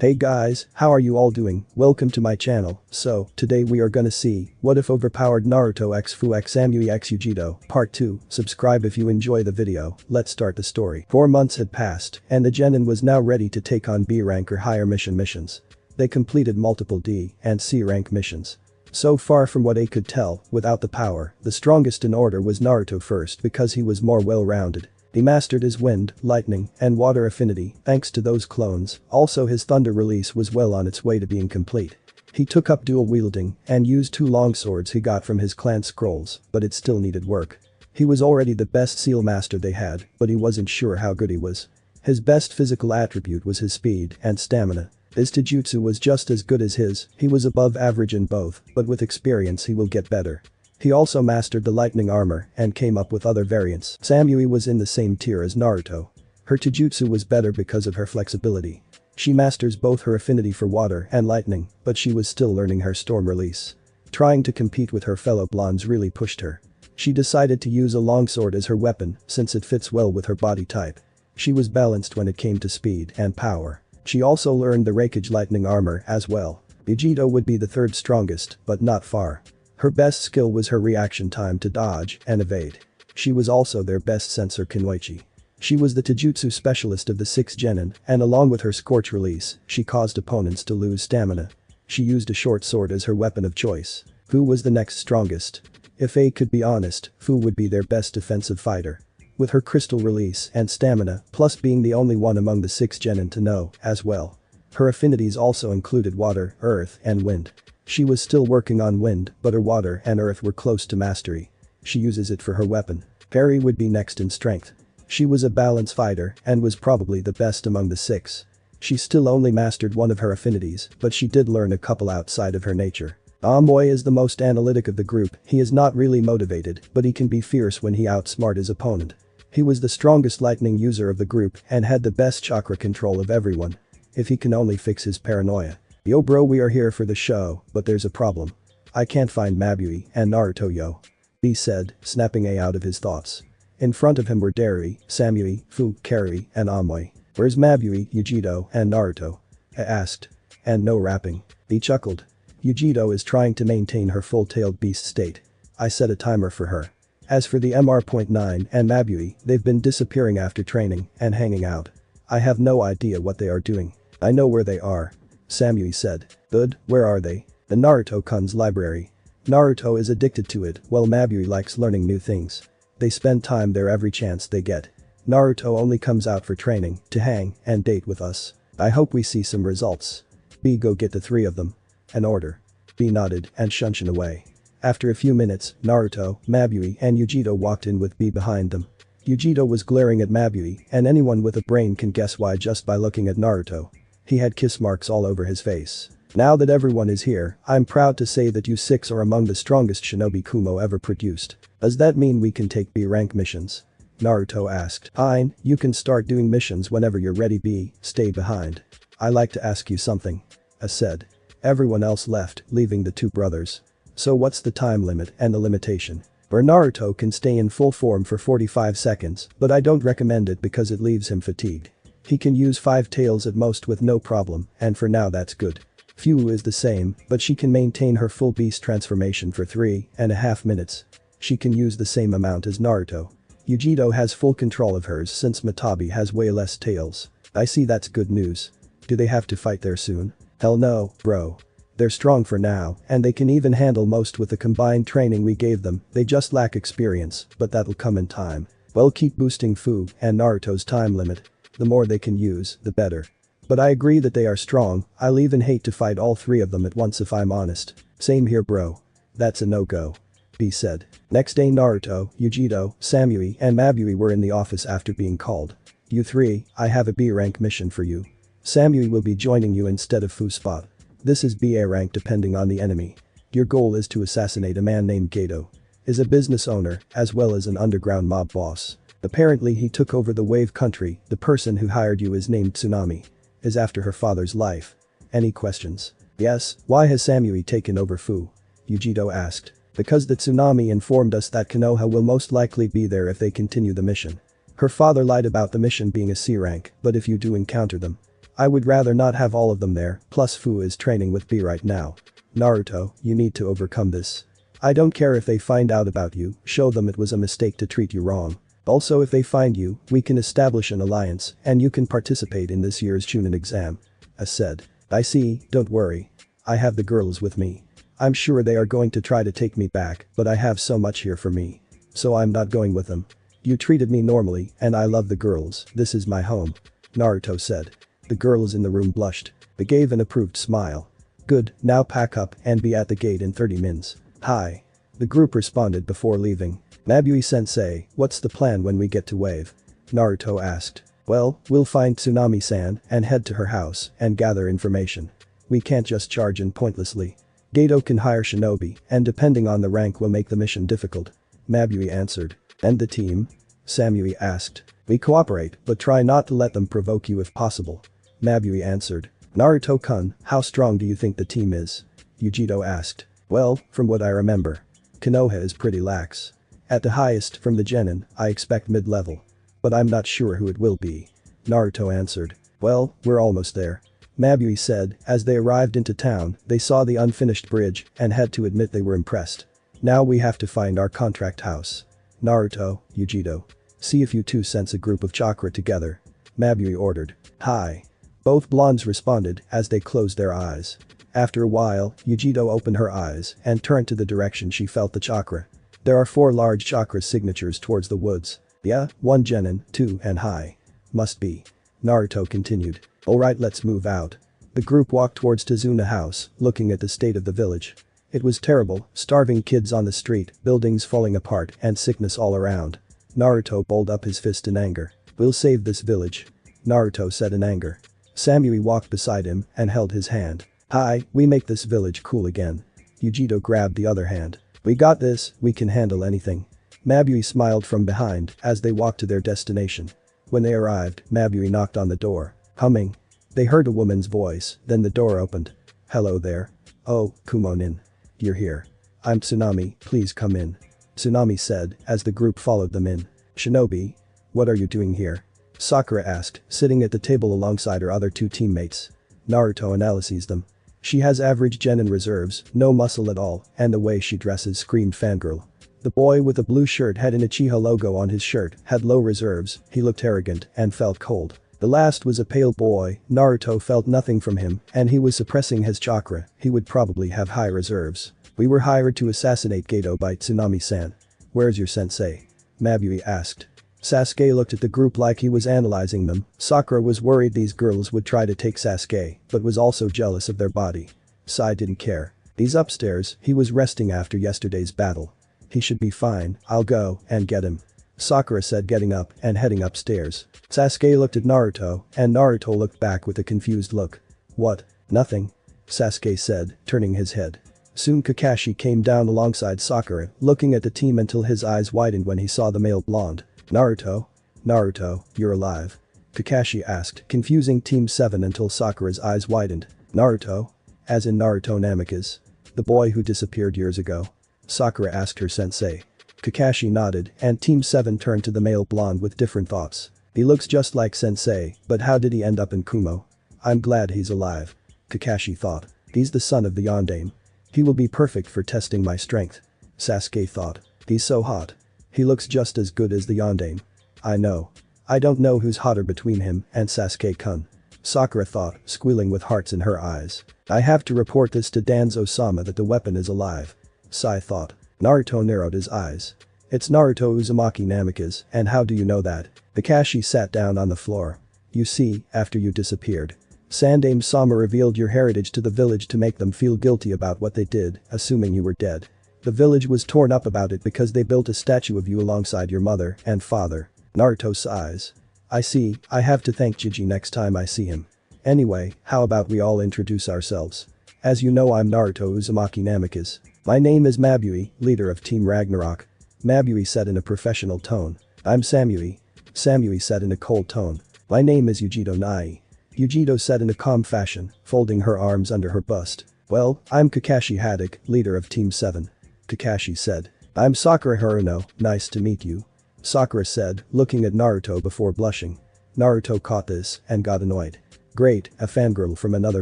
Hey guys, how are you all doing? Welcome to my channel. So, today we are gonna see, what if overpowered Naruto x Fu x Samui x Yugito, part 2, subscribe if you enjoy the video, let's start the story. 4 months had passed, and the genin was now ready to take on B rank or higher missions. They completed multiple D and C rank missions. So far from what A could tell, without the power, the strongest in order was Naruto first because he was more well-rounded. He mastered his wind, lightning, and water affinity thanks to those clones, also his thunder release was well on its way to being complete. He took up dual wielding and used 2 longswords he got from his clan scrolls, but it still needed work. He was already the best seal master they had, but he wasn't sure how good he was. His best physical attribute was his speed and stamina. His taijutsu was just as good as his, he was above average in both, but with experience he will get better. He also mastered the lightning armor and came up with other variants. Samui was in the same tier as Naruto. Her taijutsu was better because of her flexibility. She masters both her affinity for water and lightning, but she was still learning her storm release. Trying to compete with her fellow blondes really pushed her. She decided to use a longsword as her weapon since it fits well with her body type. She was balanced when it came to speed and power. She also learned the Raikage lightning armor as well. Yugito would be the third strongest, but not far. Her best skill was her reaction time to dodge and evade. She was also their best sensor Kunoichi. She was the taijutsu specialist of the 6 genin, and along with her scorch release, she caused opponents to lose stamina. She used a short sword as her weapon of choice. Fu was the next strongest. If A could be honest, Fu would be their best defensive fighter. With her crystal release and stamina, plus being the only one among the 6 genin to know as well. Her affinities also included water, earth, and wind. She was still working on wind, but her water and earth were close to mastery. She uses it for her weapon. Perry would be next in strength. She was a balance fighter and was probably the best among the 6. She still only mastered one of her affinities, but she did learn a couple outside of her nature. Samui is the most analytic of the group, he is not really motivated, but he can be fierce when he outsmart his opponent. He was the strongest lightning user of the group and had the best chakra control of everyone. If he can only fix his paranoia. Yo bro, we are here for the show, but there's a problem. I can't find Mabui and Naruto yo. B said, snapping A out of his thoughts. In front of him were Dari, Samui, Fu, Kari, and Samui. Where's Mabui, Yugito, and Naruto? I asked. And no rapping. B chuckled. Yugito is trying to maintain her full-tailed beast state. I set a timer for her. As for the MR.9 and Mabui, they've been disappearing after training and hanging out. I have no idea what they are doing. I know where they are. Samui said. Good, where are they? The Naruto-kun's library. Naruto is addicted to it, while Mabui likes learning new things. They spend time there every chance they get. Naruto only comes out for training, to hang, and date with us. I hope we see some results. B go get the 3 of them. An order. B nodded and shunshin away. After a few minutes, Naruto, Mabui, and Yugito walked in with B behind them. Yugito was glaring at Mabui, and anyone with a brain can guess why just by looking at Naruto. He had kiss marks all over his face. Now that everyone is here, I'm proud to say that you 6 are among the strongest shinobi Kumo ever produced. Does that mean we can take B rank missions? Naruto asked. Fine, you can start doing missions whenever you're ready. B, stay behind. I like to ask you something. A said. Everyone else left, leaving the 2 brothers. So what's the time limit and the limitation? Where Naruto can stay in full form for 45 seconds, but I don't recommend it because it leaves him fatigued. He can use 5 tails at most with no problem, and for now that's good. Fu is the same, but she can maintain her full beast transformation for 3.5 minutes. She can use the same amount as Naruto. Yugito has full control of hers since Matabi has way less tails. I see, that's good news. Do they have to fight there soon? Hell no, bro. They're strong for now, and they can even handle most with the combined training we gave them, they just lack experience, but that'll come in time. Well, keep boosting Fu and Naruto's time limit. The more they can use, the better. But I agree that they are strong, I'll even hate to fight all 3 of them at once if I'm honest. Same here bro. That's a no-go. B said. Next day Naruto, Yugito, Samui, and Mabui were in the office after being called. You 3, I have a B rank mission for you. Samui will be joining you instead of Fu's spot. This is BA rank depending on the enemy. Your goal is to assassinate a man named Gato. Is a business owner, as well as an underground mob boss. Apparently he took over the Wave Country, the person who hired you is named Tsunami. Is after her father's life. Any questions? Yes, why has Samui taken over Fu? Yugito asked. Because the Tsunami informed us that Konoha will most likely be there if they continue the mission. Her father lied about the mission being a C rank, but if you do encounter them. I would rather not have all of them there, plus Fu is training with B right now. Naruto, you need to overcome this. I don't care if they find out about you, show them it was a mistake to treat you wrong. Also if they find you, we can establish an alliance, and you can participate in this year's Chunin exam. I said. I see, don't worry. I have the girls with me. I'm sure they are going to try to take me back, but I have so much here for me. So I'm not going with them. You treated me normally, and I love the girls, this is my home. Naruto said. The girls in the room blushed. They gave an approved smile. Good, now pack up and be at the gate in 30 minutes. Hi. The group responded before leaving. Mabui-sensei, what's the plan when we get to Wave? Naruto asked. Well, we'll find Tsunami-san and head to her house and gather information. We can't just charge in pointlessly. Gato can hire shinobi and depending on the rank will make the mission difficult. Mabui answered. And the team? Samui asked. We cooperate but try not to let them provoke you if possible. Mabui answered. Naruto-kun, how strong do you think the team is? Yugito asked. Well, from what I remember. Konoha is pretty lax. At the highest from the genin, I expect mid-level. But I'm not sure who it will be. Naruto answered. Well, we're almost there. Mabui said, as they arrived into town, they saw the unfinished bridge and had to admit they were impressed. Now we have to find our contract house. Naruto, Yugito. See if you two sense a group of chakra together. Mabui ordered. Hi. Both blondes responded as they closed their eyes. After a while, Yugito opened her eyes and turned to the direction she felt the chakra. There are 4 large chakra signatures towards the woods. Yeah, 1 genin, 2 and high. Must be. Naruto continued. Alright, let's move out. The group walked towards Tazuna house, looking at the state of the village. It was terrible, starving kids on the street, buildings falling apart and sickness all around. Naruto balled up his fist in anger. We'll save this village. Naruto said in anger. Samui walked beside him and held his hand. Hi, we make this village cool again. Yugito grabbed the other hand. We got this, we can handle anything. Mabui smiled from behind as they walked to their destination. When they arrived, Mabui knocked on the door. Humming. They heard a woman's voice, then the door opened. Hello there. Oh, Kumonin. You're here. I'm Tsunami, please come in. Tsunami said as the group followed them in. Shinobi? What are you doing here? Sakura asked, sitting at the table alongside her other 2 teammates. Naruto analyzes them. She has average genin reserves, no muscle at all, and the way she dresses screamed fangirl. The boy with a blue shirt had an Uchiha logo on his shirt, had low reserves, he looked arrogant and felt cold. The last was a pale boy, Naruto felt nothing from him and he was suppressing his chakra, he would probably have high reserves. We were hired to assassinate Gato by Tsunami-san. Where's your sensei? Mabui asked. Sasuke looked at the group like he was analyzing them. Sakura was worried these girls would try to take Sasuke, but was also jealous of their body. Sai didn't care. He's upstairs, he was resting after yesterday's battle. He should be fine, I'll go and get him. Sakura said getting up and heading upstairs. Sasuke looked at Naruto and Naruto looked back with a confused look. What? Nothing. Sasuke said, turning his head. Soon Kakashi came down alongside Sakura, looking at the team until his eyes widened when he saw the male blonde. Naruto? Naruto, you're alive. Kakashi asked, confusing Team 7 until Sakura's eyes widened. Naruto? As in Naruto Namikaze? The boy who disappeared years ago? Sakura asked her sensei. Kakashi nodded and Team 7 turned to the male blonde with different thoughts. He looks just like sensei, but how did he end up in Kumo? I'm glad he's alive. Kakashi thought. He's the son of the Yondaime. He will be perfect for testing my strength. Sasuke thought. He's so hot. He looks just as good as the Yondaime. I know. I don't know who's hotter between him and Sasuke-kun. Sakura thought, squealing with hearts in her eyes. I have to report this to Danzo-sama that the weapon is alive. Sai thought. Naruto narrowed his eyes. It's Naruto Uzumaki Namikaze, and how do you know that? Kakashi sat down on the floor. You see, after you disappeared. Sandaime-sama revealed your heritage to the village to make them feel guilty about what they did, assuming you were dead. The village was torn up about it because they built a statue of you alongside your mother and father. Naruto sighs. I see, I have to thank Jiji next time I see him. Anyway, how about we all introduce ourselves? As you know, I'm Naruto Uzumaki Namikaze. My name is Mabui, leader of Team Ragnarok. Mabui said in a professional tone. I'm Samui. Samui said in a cold tone. My name is Yugito Nai. Yugito said in a calm fashion, folding her arms under her bust. Well, I'm Kakashi Haddock, leader of Team 7. Kakashi said. I'm Sakura Haruno, nice to meet you. Sakura said, looking at Naruto before blushing. Naruto caught this and got annoyed. Great, a fangirl from another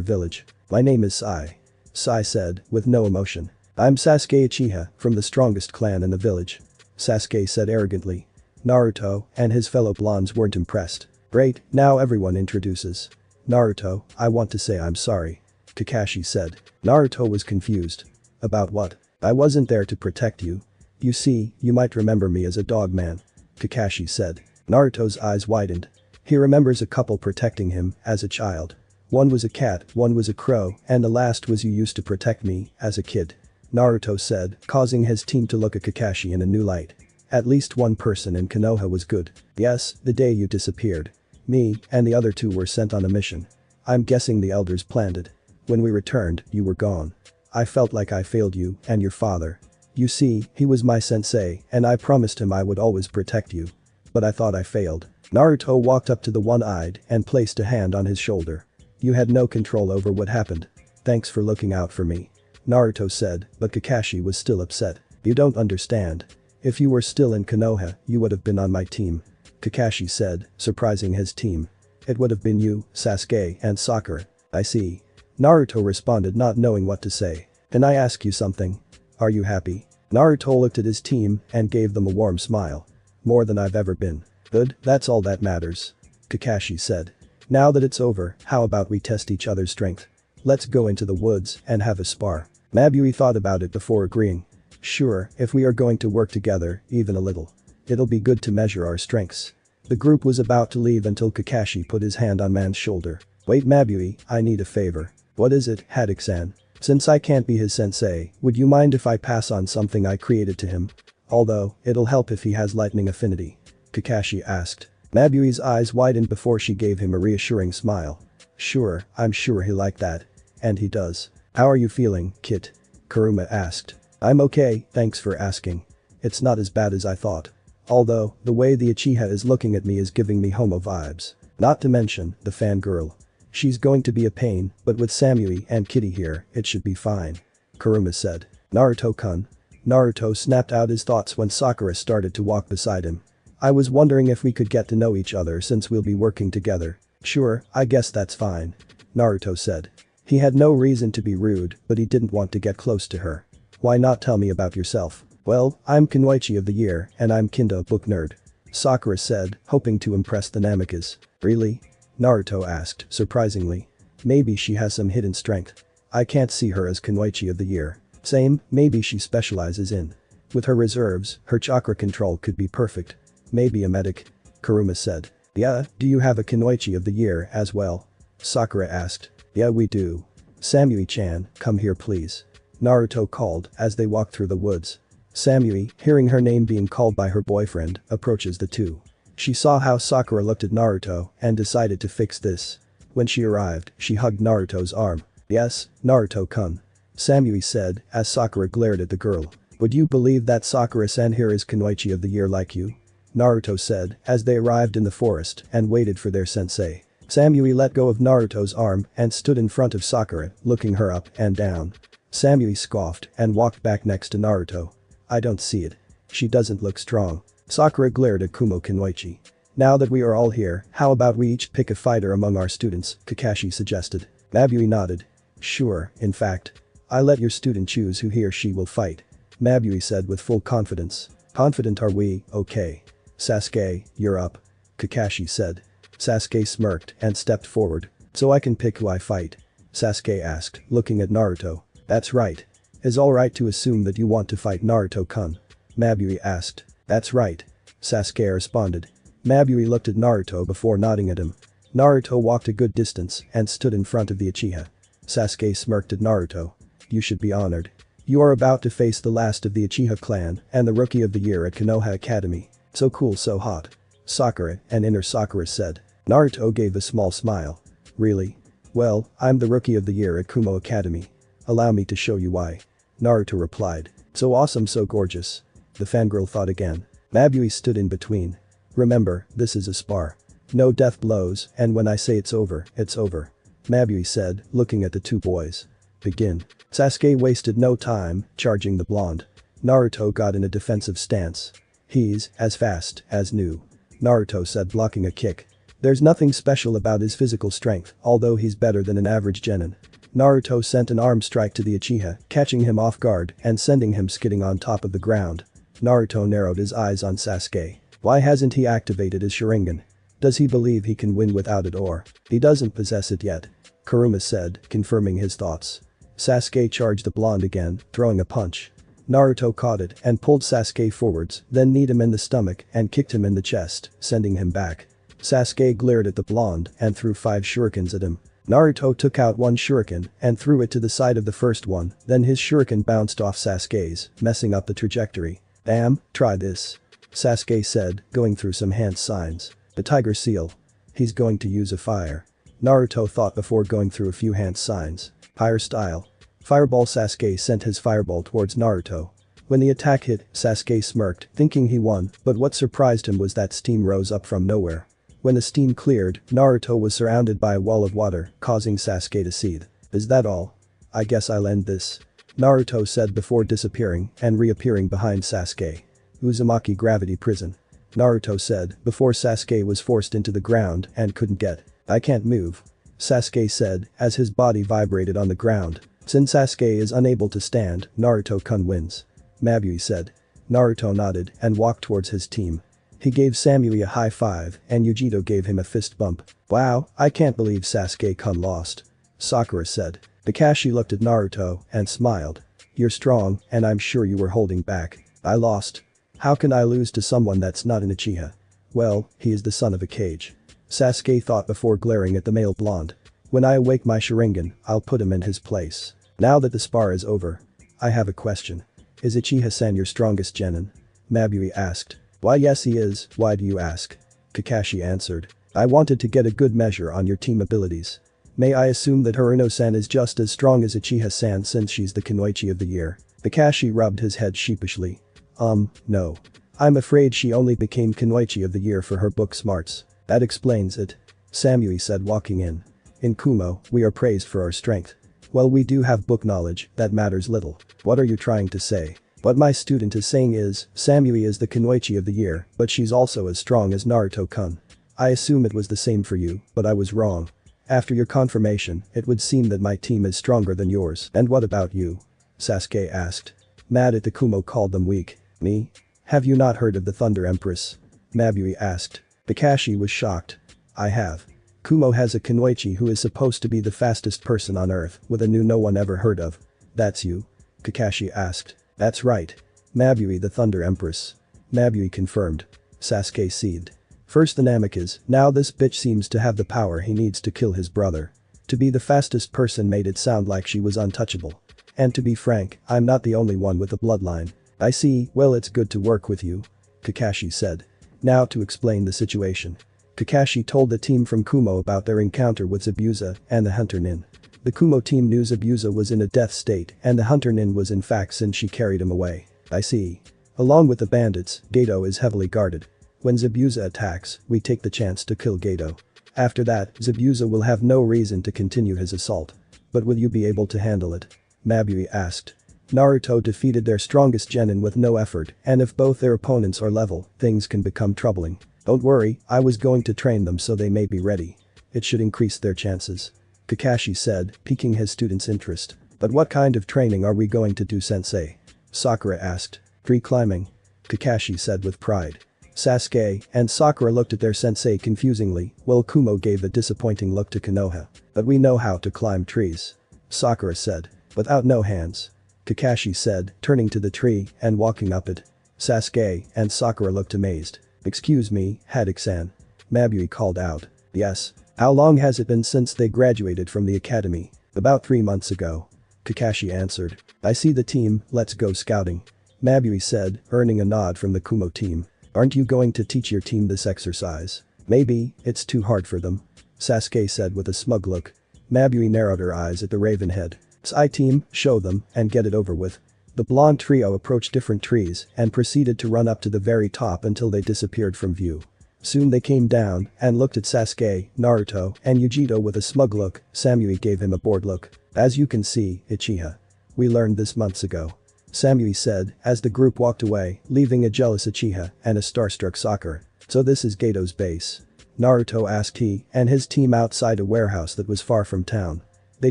village. My name is Sai. Sai said, with no emotion. I'm Sasuke Uchiha, from the strongest clan in the village. Sasuke said arrogantly. Naruto and his fellow blondes weren't impressed. Great, now everyone introduces. Naruto, I want to say I'm sorry. Kakashi said. Naruto was confused. About what? I wasn't there to protect you. You see, you might remember me as a dog man. Kakashi said. Naruto's eyes widened. He remembers a couple protecting him as a child. One was a cat, one was a crow, and the last was you used to protect me as a kid. Naruto said, causing his team to look at Kakashi in a new light. At least one person in Konoha was good. Yes, the day you disappeared. Me and the other two were sent on a mission. I'm guessing the elders planned it. When we returned, you were gone. I felt like I failed you and your father. You see, he was my sensei and I promised him I would always protect you. But I thought I failed. Naruto walked up to the one-eyed and placed a hand on his shoulder. You had no control over what happened. Thanks for looking out for me. Naruto said, but Kakashi was still upset. You don't understand. If you were still in Konoha, you would have been on my team. Kakashi said, surprising his team. It would have been you, Sasuke, and Sakura. I see. Naruto responded, not knowing what to say. Can I ask you something? Are you happy? Naruto looked at his team and gave them a warm smile. More than I've ever been. Good, that's all that matters. Kakashi said. Now that it's over, how about we test each other's strength? Let's go into the woods and have a spar. Mabui thought about it before agreeing. Sure, if we are going to work together, even a little. It'll be good to measure our strengths. The group was about to leave until Kakashi put his hand on Man's shoulder. Wait Mabui, I need a favor. What is it, Haddock-san? Since I can't be his sensei, would you mind if I pass on something I created to him? Although, it'll help if he has lightning affinity. Kakashi asked. Mabui's eyes widened before she gave him a reassuring smile. Sure, I'm sure he'll like that. And he does. How are you feeling, Kit? Kuruma asked. I'm okay, thanks for asking. It's not as bad as I thought. Although, the way the Uchiha is looking at me is giving me homo vibes. Not to mention, the fangirl. She's going to be a pain, but with Samui and Kitty here, it should be fine. Kuruma said. Naruto-kun. Naruto snapped out his thoughts when Sakura started to walk beside him. I was wondering if we could get to know each other since we'll be working together. Sure, I guess that's fine. Naruto said. He had no reason to be rude, but he didn't want to get close to her. Why not tell me about yourself? Well, I'm Kunoichi of the Year and I'm Kindo book nerd. Sakura said, hoping to impress the Namikas. Really? Naruto asked, surprisingly. Maybe she has some hidden strength. I can't see her as Kunoichi of the Year. Same, maybe she specializes in. With her reserves, her chakra control could be perfect. Maybe a medic. Kuruma said. Yeah, do you have a Kunoichi of the Year as well? Sakura asked. Yeah we do. Samui-chan, come here please. Naruto called as they walked through the woods. Samui, hearing her name being called by her boyfriend, approaches the two. She saw how Sakura looked at Naruto and decided to fix this. When she arrived, she hugged Naruto's arm. Yes, Naruto-kun. Samui said as Sakura glared at the girl. Would you believe that Sakura-san here is Kunoichi of the Year like you? Naruto said as they arrived in the forest and waited for their sensei. Samui let go of Naruto's arm and stood in front of Sakura, looking her up and down. Samui scoffed and walked back next to Naruto. I don't see it. She doesn't look strong. Sakura glared at Kumo Kunoichi. Now that we are all here, how about we each pick a fighter among our students, Kakashi suggested. Mabui nodded. Sure, in fact. I let your student choose who he or she will fight. Mabui said with full confidence. Confident are we, okay. Sasuke, you're up. Kakashi said. Sasuke smirked and stepped forward. So I can pick who I fight? Sasuke asked, looking at Naruto. That's right. Is alright to assume that you want to fight Naruto-kun? Mabui asked. That's right. Sasuke responded. Mabui looked at Naruto before nodding at him. Naruto walked a good distance and stood in front of the Uchiha. Sasuke smirked at Naruto. You should be honored. You are about to face the last of the Uchiha clan and the Rookie of the Year at Konoha Academy. So cool, so hot. Sakura, an inner Sakura said. Naruto gave a small smile. Really? Well, I'm the Rookie of the Year at Kumo Academy. Allow me to show you why. Naruto replied. So awesome, so gorgeous. The fangirl thought again. Mabui stood in between. Remember, this is a spar. No death blows, and when I say it's over, it's over. Mabui said, looking at the two boys. Begin. Sasuke wasted no time, charging the blonde. Naruto got in a defensive stance. He's as fast as new. Naruto said, blocking a kick. There's nothing special about his physical strength, although he's better than an average genin. Naruto sent an arm strike to the Uchiha, catching him off guard and sending him skidding on top of the ground. Naruto narrowed his eyes on Sasuke. Why hasn't he activated his Sharingan? Does he believe he can win without it, or he doesn't possess it yet? Kuruma said, confirming his thoughts. Sasuke charged the blonde again, throwing a punch. Naruto caught it and pulled Sasuke forwards, then kneed him in the stomach and kicked him in the chest, sending him back. Sasuke glared at the blonde and threw 5 shurikens at him. Naruto took out one shuriken and threw it to the side of the first one, then his shuriken bounced off Sasuke's, messing up the trajectory. Damn, try this. Sasuke said, going through some hand signs. The tiger seal. He's going to use a fire. Naruto thought before going through a few hand signs. Fire style. Fireball. Sasuke sent his fireball towards Naruto. When the attack hit, Sasuke smirked, thinking he won, but what surprised him was that steam rose up from nowhere. When the steam cleared, Naruto was surrounded by a wall of water, causing Sasuke to seethe. Is that all? I guess I'll end this. Naruto said before disappearing and reappearing behind Sasuke. Uzumaki Gravity Prison. Naruto said before Sasuke was forced into the ground and couldn't get. I can't move. Sasuke said as his body vibrated on the ground. Since Sasuke is unable to stand, Naruto-kun wins. Mabui said. Naruto nodded and walked towards his team. He gave Samui a high five and Yugito gave him a fist bump. Wow, I can't believe Sasuke-kun lost. Sakura said. Kakashi looked at Naruto and smiled. You're strong and I'm sure you were holding back. I lost. How can I lose to someone that's not an Uchiha? Well, he is the son of a cage. Sasuke thought before glaring at the male blonde. When I awake my Sharingan, I'll put him in his place. Now that the spar is over. I have a question. Is Uchiha-san your strongest genin? Mabui asked. Why yes he is, why do you ask? Kakashi answered. I wanted to get a good measure on your team abilities. May I assume that Haruno-san is just as strong as Uchiha-san since she's the Kunoichi of the year? Kakashi rubbed his head sheepishly. No. I'm afraid she only became Kunoichi of the year for her book smarts. That explains it. Samui said walking in. In Kumo, we are praised for our strength. Well, we do have book knowledge, that matters little. What are you trying to say? What my student is saying is, Samui is the Kunoichi of the year, but she's also as strong as Naruto-kun. I assume it was the same for you, but I was wrong. After your confirmation, it would seem that my team is stronger than yours. And what about you? Sasuke asked. Mad at the Kumo called them weak. Me? Have you not heard of the Thunder Empress? Mabui asked. Kakashi was shocked. I have. Kumo has a Kunoichi who is supposed to be the fastest person on earth, with a new no one ever heard of. That's you? Kakashi asked. That's right. Mabui the Thunder Empress. Mabui confirmed. Sasuke seethed. First the Namikaze, now this bitch seems to have the power he needs to kill his brother. To be the fastest person made it sound like she was untouchable. And to be frank, I'm not the only one with a bloodline. I see, well it's good to work with you. Kakashi said. Now to explain the situation. Kakashi told the team from Kumo about their encounter with Zabuza and the Hunter Nin. The Kumo team knew Zabuza was in a death state and the Hunter Nin was in fact since she carried him away. I see. Along with the bandits, Gato is heavily guarded. When Zabuza attacks, we take the chance to kill Gato. After that, Zabuza will have no reason to continue his assault. But will you be able to handle it? Mabui asked. Naruto defeated their strongest genin with no effort, and if both their opponents are level, things can become troubling. Don't worry, I was going to train them so they may be ready. It should increase their chances. Kakashi said, piquing his students' interest. But what kind of training are we going to do, sensei? Sakura asked. Tree climbing. Kakashi said with pride. Sasuke and Sakura looked at their sensei confusingly, while Kumo gave a disappointing look to Konoha. But we know how to climb trees. Sakura said. Without no hands. Kakashi said, turning to the tree and walking up it. Sasuke and Sakura looked amazed. Excuse me, Haddock-san. Mabui called out. Yes. How long has it been since they graduated from the academy? About 3 months ago. Kakashi answered. I see the team, let's go scouting. Mabui said, earning a nod from the Kumo team. Aren't you going to teach your team this exercise? Maybe, it's too hard for them. Sasuke said with a smug look. Mabui narrowed her eyes at the raven head. Sai team, show them, and get it over with. The blonde trio approached different trees and proceeded to run up to the very top until they disappeared from view. Soon they came down and looked at Sasuke, Naruto, and Yugito with a smug look. Samui gave him a bored look. As you can see, Uchiha. We learned this months ago. Samui said as the group walked away, leaving a jealous Uchiha and a starstruck Sakura. So this is Gato's base. Naruto asked he and his team outside a warehouse that was far from town. They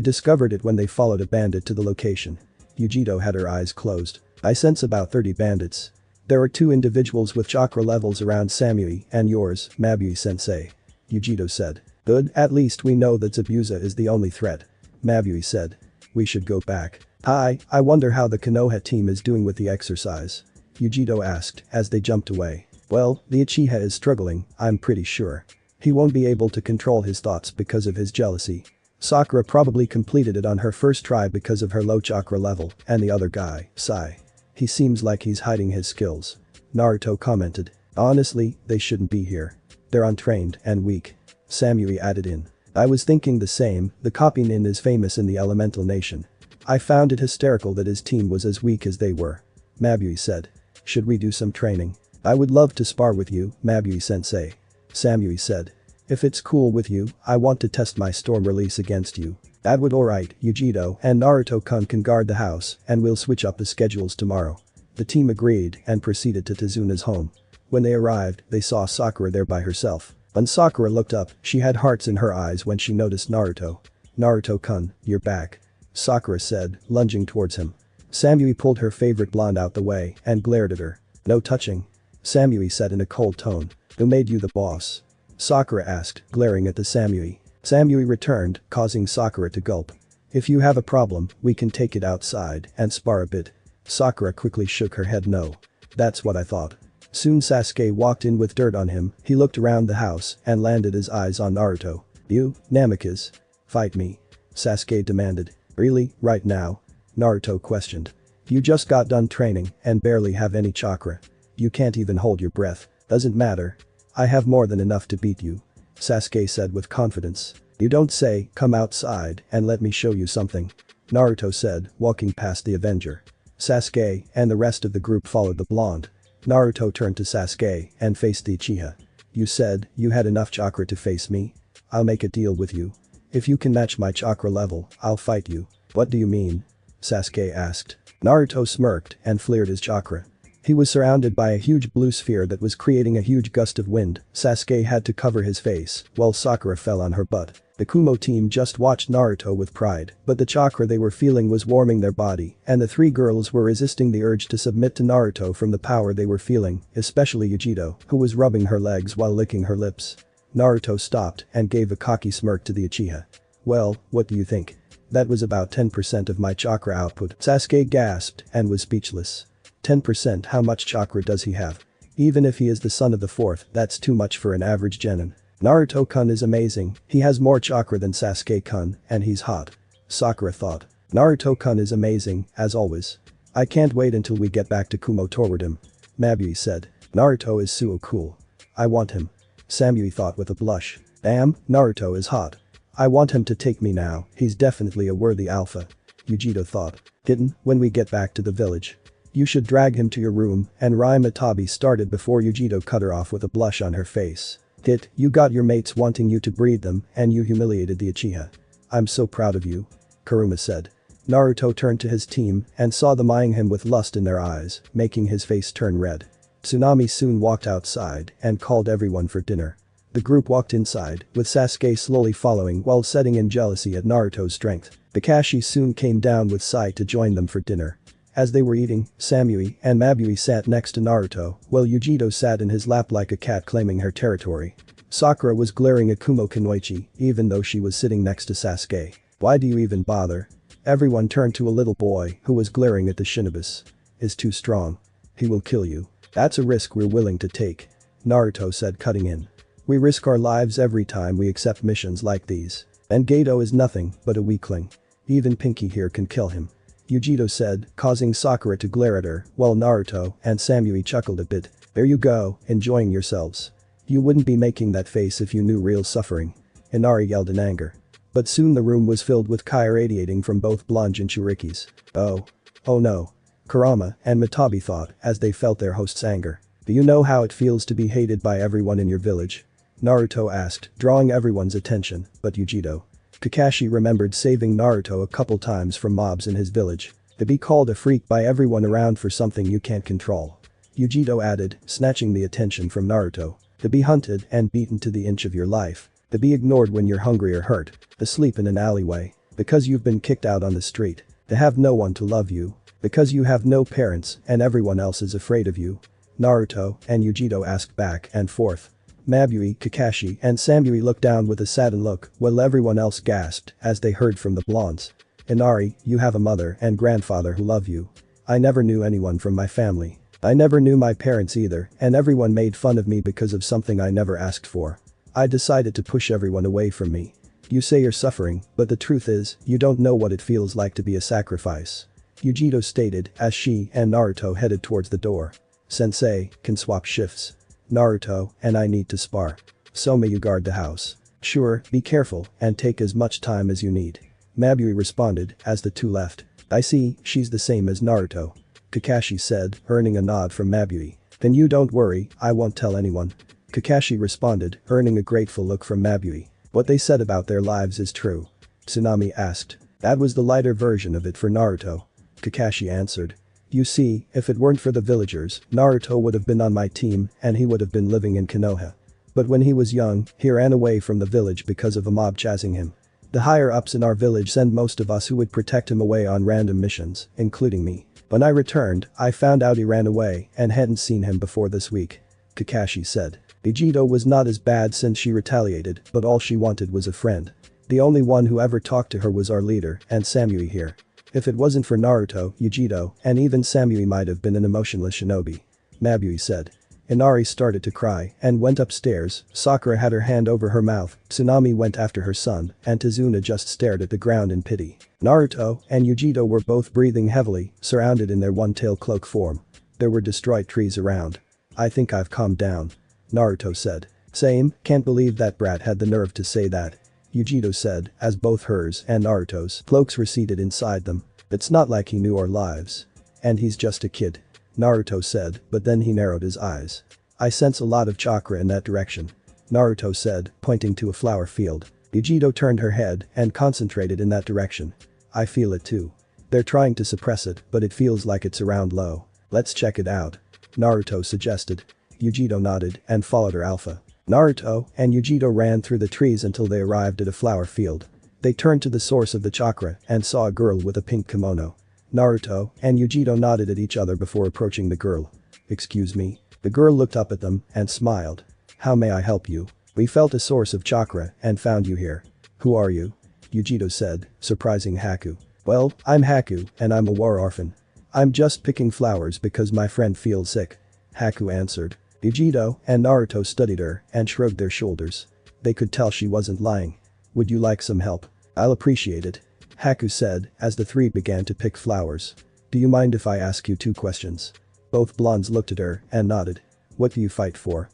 discovered it when they followed a bandit to the location. Yugito had her eyes closed. I sense about 30 bandits. There are 2 individuals with chakra levels around Samui and yours, Mabui-sensei. Yugito said. Good, at least we know that Zabuza is the only threat. Mabui said. We should go back. Hi, I wonder how the Konoha team is doing with the exercise. Yugito asked as they jumped away. Well, the Uchiha is struggling, I'm pretty sure. He won't be able to control his thoughts because of his jealousy. Sakura probably completed it on her first try because of her low chakra level, and the other guy, Sai. He seems like he's hiding his skills. Naruto commented. Honestly, they shouldn't be here. They're untrained and weak. Samui added in. I was thinking the same, the copy nin is famous in the elemental nation. I found it hysterical that his team was as weak as they were. Mabui said. Should we do some training? I would love to spar with you, Mabui-sensei. Samui said. If it's cool with you, I want to test my storm release against you. That would alright, Yugito and Naruto-kun can guard the house and we'll switch up the schedules tomorrow. The team agreed and proceeded to Tezuna's home. When they arrived, they saw Sakura there by herself. When Sakura looked up, she had hearts in her eyes when she noticed Naruto. Naruto-kun, you're back. Sakura said, lunging towards him. Samui pulled her favorite blonde out the way and glared at her. No touching. Samui said in a cold tone. Who made you the boss? Sakura asked, glaring at the Samui. Samui returned, causing Sakura to gulp. If you have a problem, we can take it outside and spar a bit. Sakura quickly shook her head no. That's what I thought. Soon Sasuke walked in with dirt on him, he looked around the house and landed his eyes on Naruto. You, Namikaze. Fight me. Sasuke demanded. Really, right now? Naruto questioned. You just got done training and barely have any chakra. You can't even hold your breath. Doesn't matter. I have more than enough to beat you. Sasuke said with confidence. You don't say, come outside and let me show you something. Naruto said, walking past the Avenger. Sasuke and the rest of the group followed the blonde. Naruto turned to Sasuke and faced the Uchiha. You said you had enough chakra to face me? I'll make a deal with you. If you can match my chakra level, I'll fight you. What do you mean? Sasuke asked. Naruto smirked and flared his chakra. He was surrounded by a huge blue sphere that was creating a huge gust of wind. Sasuke had to cover his face while Sakura fell on her butt. The Kumo team just watched Naruto with pride, but the chakra they were feeling was warming their body, and the 3 girls were resisting the urge to submit to Naruto from the power they were feeling, especially Yugito, who was rubbing her legs while licking her lips. Naruto stopped and gave a cocky smirk to the Uchiha. Well, what do you think? That was about 10% of my chakra output. Sasuke gasped and was speechless. 10%, how much chakra does he have? Even if he is the son of the 4th, that's too much for an average genin. Naruto-kun is amazing, he has more chakra than Sasuke-kun, and he's hot. Sakura thought. Naruto-kun is amazing, as always. I can't wait until we get back to Kumo toward him. Mabui said. Naruto is so cool. I want him. Samui thought with a blush. Damn, Naruto is hot. I want him to take me now, he's definitely a worthy alpha. Yugito thought. Kitten, when we get back to the village. You should drag him to your room, and Rai Matabi started before Yugito cut her off with a blush on her face. Hit, you got your mates wanting you to breed them, and you humiliated the Uchiha. I'm so proud of you. Kuruma said. Naruto turned to his team and saw them eyeing him with lust in their eyes, making his face turn red. Tsunami soon walked outside and called everyone for dinner. The group walked inside, with Sasuke slowly following while setting in jealousy at Naruto's strength. Kakashi soon came down with Sai to join them for dinner. As they were eating, Samui and Mabui sat next to Naruto, while Yugito sat in his lap like a cat claiming her territory. Sakura was glaring at Kumo Kunoichi, even though she was sitting next to Sasuke. Why do you even bother? Everyone turned to a little boy who was glaring at the Shinobis. Is too strong. He will kill you. That's a risk we're willing to take. Naruto said, cutting in. We risk our lives every time we accept missions like these. And Gato is nothing but a weakling. Even Pinky here can kill him. Yugito said, causing Sakura to glare at her, while Naruto and Samui chuckled a bit. There you go, enjoying yourselves. You wouldn't be making that face if you knew real suffering. Inari yelled in anger. But soon the room was filled with kai radiating from both blonde Jinchurikis. Oh. Oh no. Kurama and Matabi thought as they felt their host's anger. Do you know how it feels to be hated by everyone in your village? Naruto asked, drawing everyone's attention, but Yugito. Kakashi remembered saving Naruto a couple times from mobs in his village. To be called a freak by everyone around for something you can't control. Yugito added, snatching the attention from Naruto. To be hunted and beaten to the inch of your life. To be ignored when you're hungry or hurt. To sleep in an alleyway. Because you've been kicked out on the street. To have no one to love you. Because you have no parents and everyone else is afraid of you. Naruto and Yugito asked back and forth. Mabui, Kakashi and Samui looked down with a saddened look while everyone else gasped as they heard from the blondes. Inari, you have a mother and grandfather who love you. I never knew anyone from my family. I never knew my parents either and everyone made fun of me because of something I never asked for. I decided to push everyone away from me. You say you're suffering, but the truth is, you don't know what it feels like to be a sacrifice. Yugito stated as she and Naruto headed towards the door. Sensei, can swap shifts. Naruto and I need to spar. So may you guard the house. Sure, be careful and take as much time as you need. Mabui responded as the two left. I see, she's the same as Naruto. Kakashi said, earning a nod from Mabui. Then you don't worry, I won't tell anyone. Kakashi responded, earning a grateful look from Mabui. What they said about their lives is true. Tsunami asked. That was the lighter version of it for Naruto. Kakashi answered. You see, if it weren't for the villagers, Naruto would have been on my team and he would have been living in Konoha. But when he was young, he ran away from the village because of a mob chasing him. The higher-ups in our village send most of us who would protect him away on random missions, including me. When I returned, I found out he ran away and hadn't seen him before this week. Kakashi said. Yugito was not as bad since she retaliated, but all she wanted was a friend. The only one who ever talked to her was our leader and Samui here. If it wasn't for Naruto, Yugito, and even Samui might have been an emotionless shinobi. Mabui said. Inari started to cry and went upstairs. Sakura had her hand over her mouth, Tsunami went after her son, and Tazuna just stared at the ground in pity. Naruto and Yugito were both breathing heavily, surrounded in their one-tail cloak form. There were destroyed trees around. I think I've calmed down. Naruto said. Same, can't believe that brat had the nerve to say that. Yugito said, as both hers and Naruto's cloaks receded inside them. It's not like he knew our lives. And he's just a kid. Naruto said, but then he narrowed his eyes. I sense a lot of chakra in that direction. Naruto said, pointing to a flower field. Yugito turned her head and concentrated in that direction. I feel it too. They're trying to suppress it, but it feels like it's around low. Let's check it out. Naruto suggested. Yugito nodded and followed her alpha. Naruto and Yugito ran through the trees until they arrived at a flower field. They turned to the source of the chakra and saw a girl with a pink kimono. Naruto and Yugito nodded at each other before approaching the girl. Excuse me. The girl looked up at them and smiled. How may I help you? We felt a source of chakra and found you here. Who are you? Yugito said, surprising Haku. Well, I'm Haku and I'm a war orphan. I'm just picking flowers because my friend feels sick. Haku answered. Yugito and Naruto studied her and shrugged their shoulders. They could tell she wasn't lying. Would you like some help? I'll appreciate it. Haku said as the three began to pick flowers. Do you mind if I ask you 2 questions? Both blondes looked at her and nodded. What do you fight for?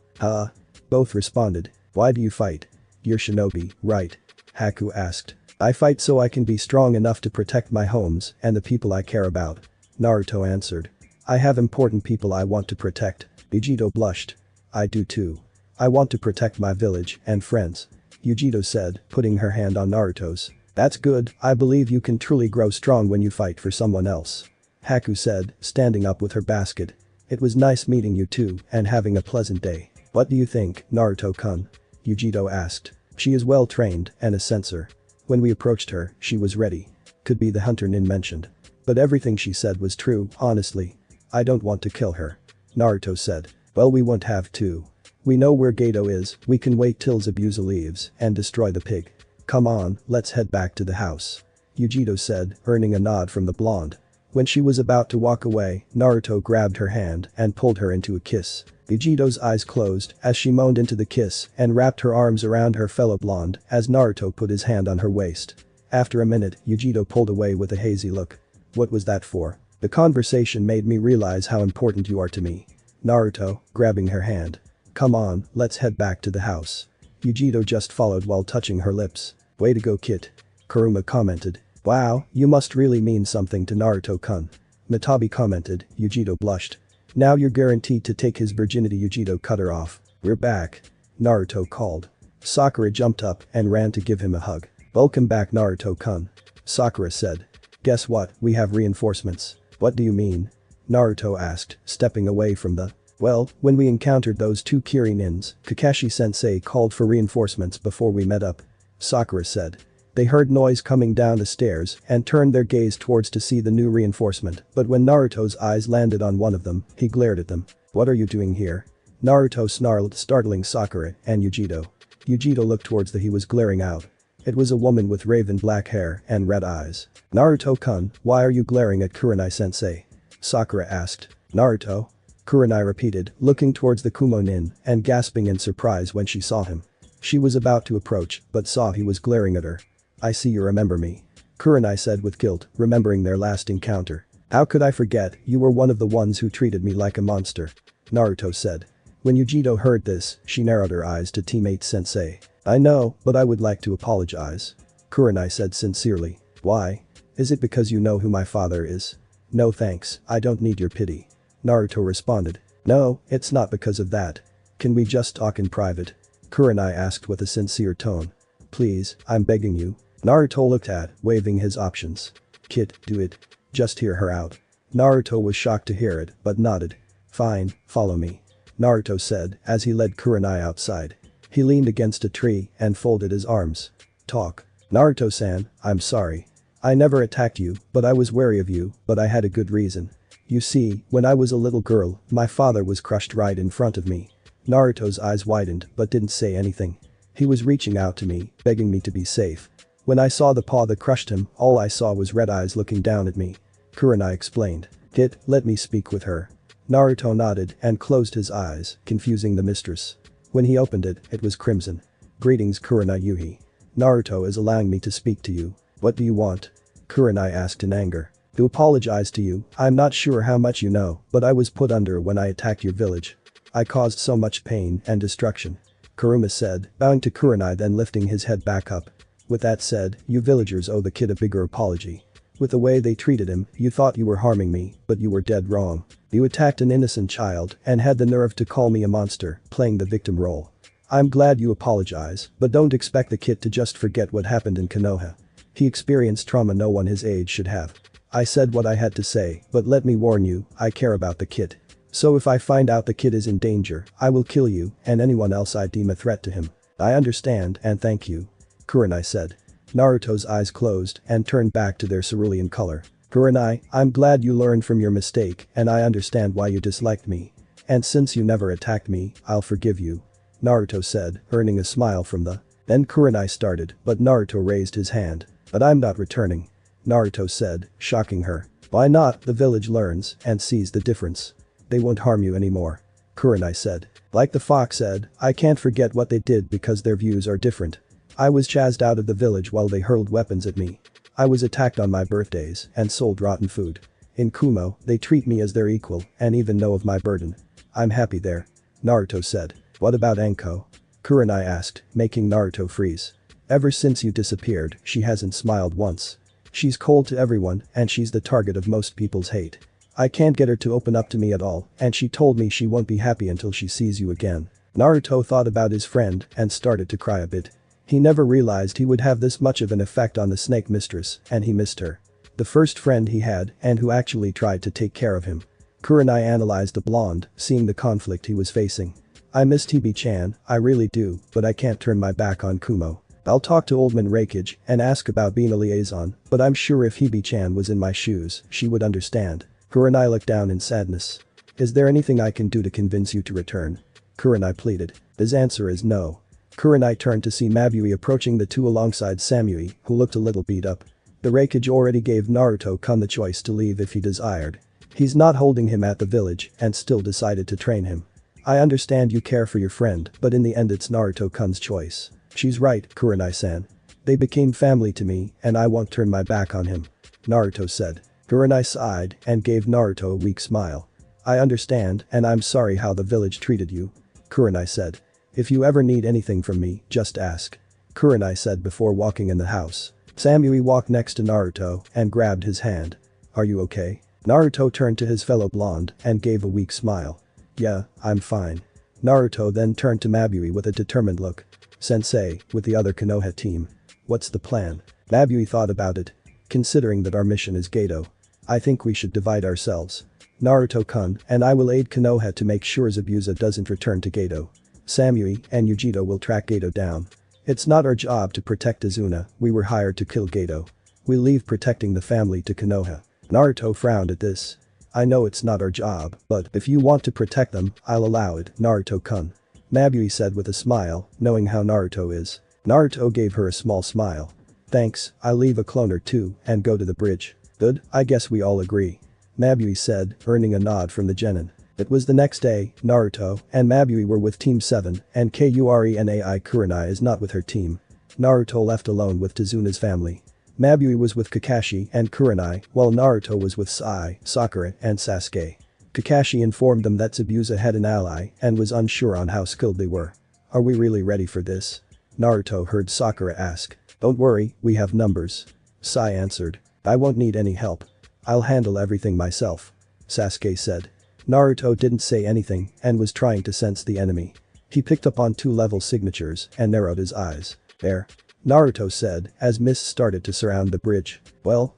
Both responded. Why do you fight? You're shinobi, right? Haku asked. I fight so I can be strong enough to protect my homes and the people I care about. Naruto answered. I have important people I want to protect. Yugito blushed. I do too. I want to protect my village and friends. Yugito said, putting her hand on Naruto's. That's good, I believe you can truly grow strong when you fight for someone else. Haku said, standing up with her basket. It was nice meeting you too and having a pleasant day. What do you think, Naruto-kun? Yugito asked. She is well trained and a sensor. When we approached her, she was ready. Could be the hunter Nin mentioned. But everything she said was true, honestly. I don't want to kill her. Naruto said. Well, we won't have to. We know where Gato is, we can wait till Zabuza leaves and destroy the pig. Come on, let's head back to the house. Yugito said, earning a nod from the blonde. When she was about to walk away, Naruto grabbed her hand and pulled her into a kiss. Yugito's eyes closed as she moaned into the kiss and wrapped her arms around her fellow blonde as Naruto put his hand on her waist. After a minute, Yugito pulled away with a hazy look. What was that for? The conversation made me realize how important you are to me. Naruto, grabbing her hand. Come on, let's head back to the house. Yugito just followed while touching her lips. Way to go, Kit. Kuruma commented. Wow, you must really mean something to Naruto-kun. Matabi commented, Yugito blushed. Now you're guaranteed to take his virginity. Yugito cut her off. We're back. Naruto called. Sakura jumped up and ran to give him a hug. Welcome back, Naruto-kun. Sakura said. Guess what, we have reinforcements. What do you mean? Naruto asked, stepping away from the Well, when we encountered those two Kirinins, Kakashi-sensei called for reinforcements before we met up. Sakura said. They heard noise coming down the stairs and turned their gaze towards to see the new reinforcement, but when Naruto's eyes landed on one of them, he glared at them. What are you doing here? Naruto snarled, startling Sakura and Yugito. Yugito looked towards he was glaring out. It was a woman with raven black hair and red eyes. Naruto-kun, why are you glaring at Kurenai-sensei? Sakura asked. Naruto? Kurenai repeated, looking towards the Kumo-nin and gasping in surprise when she saw him. She was about to approach, but saw he was glaring at her. I see you remember me. Kurenai said with guilt, remembering their last encounter. How could I forget, you were one of the ones who treated me like a monster. Naruto said. When Yugito heard this, she narrowed her eyes to teammate Sensei. I know, but I would like to apologize. Kurenai said sincerely. Why? Is it because you know who my father is? No thanks, I don't need your pity. Naruto responded. No, it's not because of that. Can we just talk in private? Kurenai asked with a sincere tone. Please, I'm begging you. Naruto looked at, waving his options. Kid, do it. Just hear her out. Naruto was shocked to hear it, but nodded. Fine, follow me. Naruto said as he led Kurenai outside. He leaned against a tree and folded his arms. Talk. Naruto-san, I'm sorry. I never attacked you, but I was wary of you, but I had a good reason. You see, when I was a little girl, my father was crushed right in front of me. Naruto's eyes widened but didn't say anything. He was reaching out to me, begging me to be safe. When I saw the paw that crushed him, all I saw was red eyes looking down at me. Kurenai explained. Kid, let me speak with her. Naruto nodded and closed his eyes, confusing the mistress. When he opened it, it was crimson. Greetings Kurenai Yuhi. Naruto is allowing me to speak to you. What do you want? Kurenai asked in anger. To apologize to you, I'm not sure how much you know, but I was put under when I attacked your village. I caused so much pain and destruction. Kuruma said, bowing to Kurenai then lifting his head back up. With that said, you villagers owe the kid a bigger apology. With the way they treated him, you thought you were harming me, but you were dead wrong. You attacked an innocent child and had the nerve to call me a monster, playing the victim role. I'm glad you apologize, but don't expect the kid to just forget what happened in Konoha. He experienced trauma no one his age should have. I said what I had to say, but let me warn you, I care about the kid. So if I find out the kid is in danger, I will kill you and anyone else I deem a threat to him. I understand and thank you. Kurenai said. Naruto's eyes closed and turned back to their cerulean color. Kurenai, I'm glad you learned from your mistake and I understand why you disliked me. And since you never attacked me, I'll forgive you. Naruto said, earning a smile from the. Then Kurenai started, but Naruto raised his hand. But I'm not returning. Naruto said, shocking her. Why not? The village learns and sees the difference. They won't harm you anymore. Kurenai said. Like the fox said, I can't forget what they did because their views are different. I was chased out of the village while they hurled weapons at me. I was attacked on my birthdays and sold rotten food. In Kumo, they treat me as their equal and even know of my burden. I'm happy there. Naruto said. What about Anko? Kurenai asked, making Naruto freeze. Ever since you disappeared, she hasn't smiled once. She's cold to everyone and she's the target of most people's hate. I can't get her to open up to me at all and she told me she won't be happy until she sees you again. Naruto thought about his friend and started to cry a bit. He never realized he would have this much of an effect on the snake mistress and he missed her. The first friend he had and who actually tried to take care of him. Kurenai analyzed the blonde, seeing the conflict he was facing. I miss Hibi-chan, I really do, but I can't turn my back on Kumo. I'll talk to Old Man Raikage and ask about being a liaison, but I'm sure if Hibi-chan was in my shoes, she would understand. Kurenai looked down in sadness. Is there anything I can do to convince you to return? Kurenai pleaded. His answer is no. Kurenai turned to see Mabui approaching the two alongside Samui, who looked a little beat up. The Raikage already gave Naruto-kun the choice to leave if he desired. He's not holding him at the village and still decided to train him. I understand you care for your friend, but in the end it's Naruto-kun's choice. She's right, Kurenai-san. They became family to me and I won't turn my back on him. Naruto said. Kurenai sighed and gave Naruto a weak smile. I understand and I'm sorry how the village treated you. Kurenai said. If you ever need anything from me, just ask. Kurenai said before walking in the house. Samui walked next to Naruto and grabbed his hand. Are you okay? Naruto turned to his fellow blonde and gave a weak smile. Yeah, I'm fine. Naruto then turned to Mabui with a determined look. Sensei, with the other Konoha team. What's the plan? Mabui thought about it. Considering that our mission is Gato. I think we should divide ourselves. Naruto-kun, and I will aid Konoha to make sure Zabuza doesn't return to Geto. Samui and Yugito will track Geto down. It's not our job to protect Izuna, we were hired to kill Geto. We'll leave protecting the family to Konoha. Naruto frowned at this. I know it's not our job, but if you want to protect them, I'll allow it, Naruto-kun. Mabui said with a smile, knowing how Naruto is. Naruto gave her a small smile. Thanks, I'll leave a clone or two and go to the bridge. Good, I guess we all agree. Mabui said, earning a nod from the genin. It was the next day, Naruto and Mabui were with Team 7 and Kurenai Kurenai is not with her team. Naruto left alone with Tazuna's family. Mabui was with Kakashi and Kurenai while Naruto was with Sai, Sakura and Sasuke. Kakashi informed them that Zabuza had an ally and was unsure on how skilled they were. Are we really ready for this? Naruto heard Sakura ask. Don't worry, we have numbers. Sai answered. I won't need any help. I'll handle everything myself. Sasuke said. Naruto didn't say anything and was trying to sense the enemy. He picked up on 2-level signatures and narrowed his eyes. There. Naruto said as mist started to surround the bridge. Well.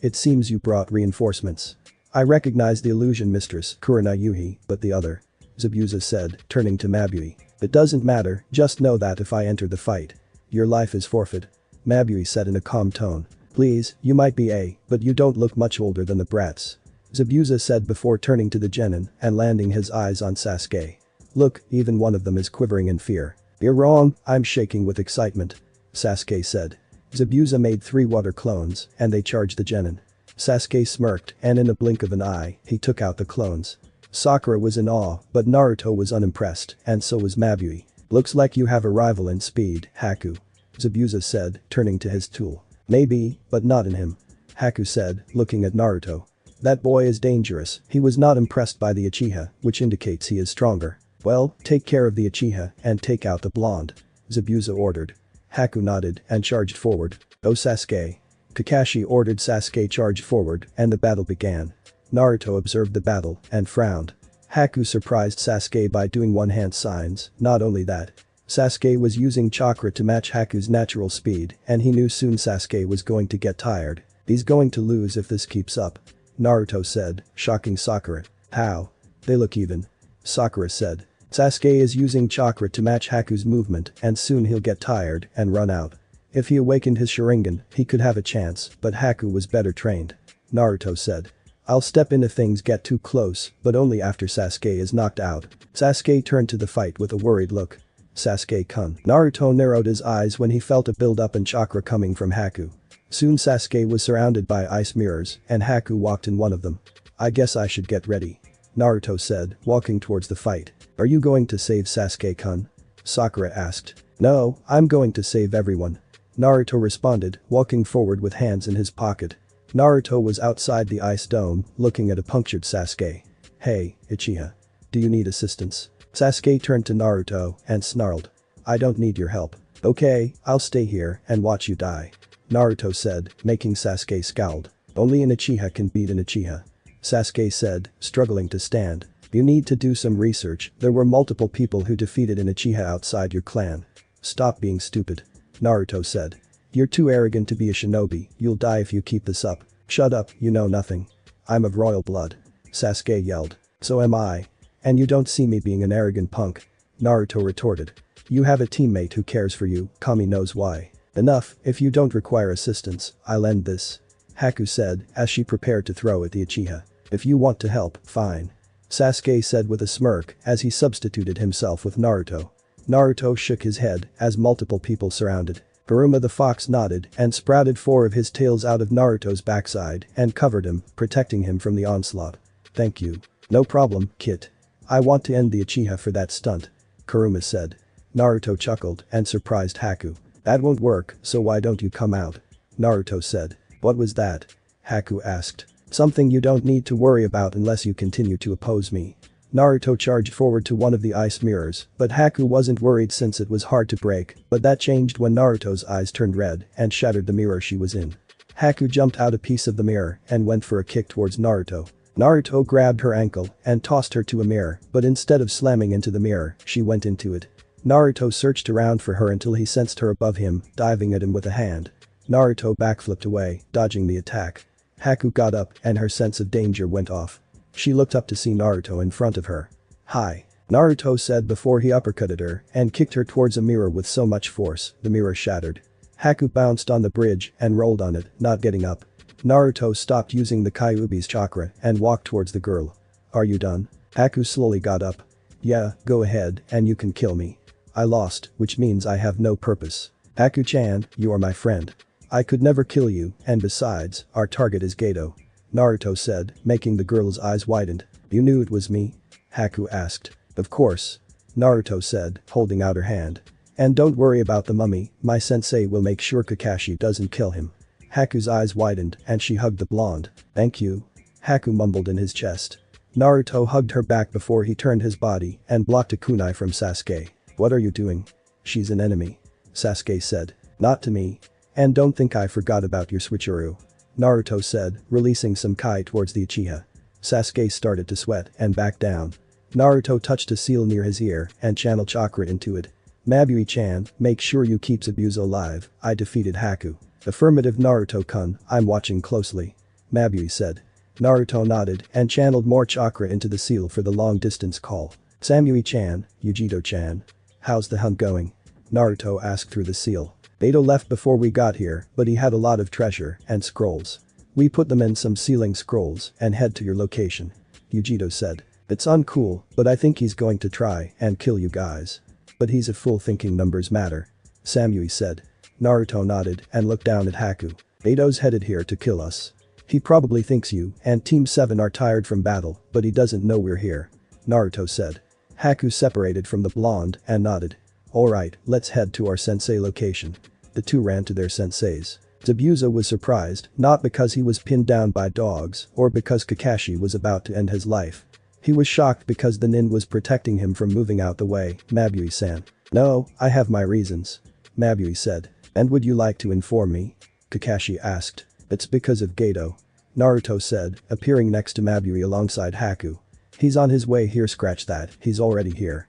It seems you brought reinforcements. I recognize the illusion mistress, Kurenai Yuhi, but the other. Zabuza said, turning to Mabui. It doesn't matter, just know that if I enter the fight, your life is forfeit. Mabui said in a calm tone. Please, you might be but you don't look much older than the brats. Zabuza said before turning to the genin and landing his eyes on Sasuke. Look, even one of them is quivering in fear. You're wrong, I'm shaking with excitement. Sasuke said. Zabuza made 3 water clones and they charged the genin. Sasuke smirked and in a blink of an eye, he took out the clones. Sakura was in awe, but Naruto was unimpressed and so was Mabui. Looks like you have a rival in speed, Haku. Zabuza said, turning to his tool. Maybe, but not in him. Haku said, looking at Naruto. That boy is dangerous, he was not impressed by the Uchiha, which indicates he is stronger. Well, take care of the Uchiha and take out the blonde. Zabuza ordered. Haku nodded and charged forward. Go Sasuke. Kakashi ordered Sasuke charged forward and the battle began. Naruto observed the battle and frowned. Haku surprised Sasuke by doing one-hand signs, not only that. Sasuke was using chakra to match Haku's natural speed and he knew soon Sasuke was going to get tired. He's going to lose if this keeps up. Naruto said, shocking Sakura. How? They look even. Sakura said. Sasuke is using chakra to match Haku's movement and soon he'll get tired and run out. If he awakened his Sharingan, he could have a chance, but Haku was better trained. Naruto said. I'll step in if things get too close, but only after Sasuke is knocked out. Sasuke turned to the fight with a worried look. Sasuke-kun. Naruto narrowed his eyes when he felt a build-up in chakra coming from Haku. Soon Sasuke was surrounded by ice mirrors and Haku walked in one of them. I guess I should get ready. Naruto said, walking towards the fight. Are you going to save Sasuke-kun? Sakura asked. No, I'm going to save everyone. Naruto responded, walking forward with hands in his pocket. Naruto was outside the ice dome, looking at a punctured Sasuke. Hey, Uchiha. Do you need assistance? Sasuke turned to Naruto and snarled. I don't need your help. Okay, I'll stay here and watch you die. Naruto said, making Sasuke scowled. Only an Uchiha can beat an Uchiha. Sasuke said, struggling to stand. You need to do some research, there were multiple people who defeated an Uchiha outside your clan. Stop being stupid. Naruto said. You're too arrogant to be a shinobi, you'll die if you keep this up. Shut up, you know nothing. I'm of royal blood. Sasuke yelled. So am I. And you don't see me being an arrogant punk. Naruto retorted. You have a teammate who cares for you, Kami knows why. Enough, if you don't require assistance, I'll end this. Haku said as she prepared to throw at the Uchiha. If you want to help, fine. Sasuke said with a smirk as he substituted himself with Naruto. Naruto shook his head as multiple people surrounded. Kuruma the fox nodded and sprouted 4 of his tails out of Naruto's backside and covered him, protecting him from the onslaught. Thank you. No problem, Kit. I want to end the Uchiha for that stunt. Kuruma said. Naruto chuckled and surprised Haku. That won't work, so why don't you come out? Naruto said. What was that? Haku asked. Something you don't need to worry about unless you continue to oppose me. Naruto charged forward to one of the ice mirrors, but Haku wasn't worried since it was hard to break, but that changed when Naruto's eyes turned red and shattered the mirror she was in. Haku jumped out a piece of the mirror and went for a kick towards Naruto. Naruto grabbed her ankle and tossed her to a mirror, but instead of slamming into the mirror, she went into it. Naruto searched around for her until he sensed her above him, diving at him with a hand. Naruto backflipped away, dodging the attack. Haku got up and her sense of danger went off. She looked up to see Naruto in front of her. "Hi," Naruto said before he uppercutted her and kicked her towards a mirror with so much force, the mirror shattered. Haku bounced on the bridge and rolled on it, not getting up. Naruto stopped using the Kyuubi's chakra and walked towards the girl. "Are you done?" Haku slowly got up. "Yeah, go ahead and you can kill me. I lost, which means I have no purpose. Haku-chan, you are my friend. I could never kill you, and besides, our target is Gato," Naruto said, making the girl's eyes widened. "You knew it was me?" Haku asked. "Of course," Naruto said, holding out her hand. "And don't worry about the mummy, my sensei will make sure Kakashi doesn't kill him." Haku's eyes widened and she hugged the blonde. "Thank you," Haku mumbled in his chest. Naruto hugged her back before he turned his body and blocked a kunai from Sasuke. "What are you doing?" "She's an enemy," Sasuke said. "Not to me. And don't think I forgot about your switcheroo," Naruto said, releasing some kai towards the Uchiha. Sasuke started to sweat and back down. Naruto touched a seal near his ear and channeled chakra into it. "Mabui-chan, make sure you keep Zabuza alive, I defeated Haku." "Affirmative Naruto-kun, I'm watching closely," Mabui said. Naruto nodded and channeled more chakra into the seal for the long-distance call. "Samui-chan, Yugito-chan. How's the hunt going?" Naruto asked through the seal. "Beto left before we got here, but he had a lot of treasure and scrolls. We put them in some sealing scrolls and head to your location," Yugito said. "It's uncool, but I think he's going to try and kill you guys. But he's a fool thinking numbers matter," Samui said. Naruto nodded and looked down at Haku. "Beto's headed here to kill us. He probably thinks you and Team 7 are tired from battle, but he doesn't know we're here," Naruto said. Haku separated from the blonde and nodded. "Alright, let's head to our sensei location." The two ran to their senseis. Zabuza was surprised, not because he was pinned down by dogs or because Kakashi was about to end his life. He was shocked because the nin was protecting him from moving out the way, Mabui-san. "No, I have my reasons," Mabui said. "And would you like to inform me?" Kakashi asked. "It's because of Gato," Naruto said, appearing next to Mabui alongside Haku. "He's on his way here, scratch that, he's already here."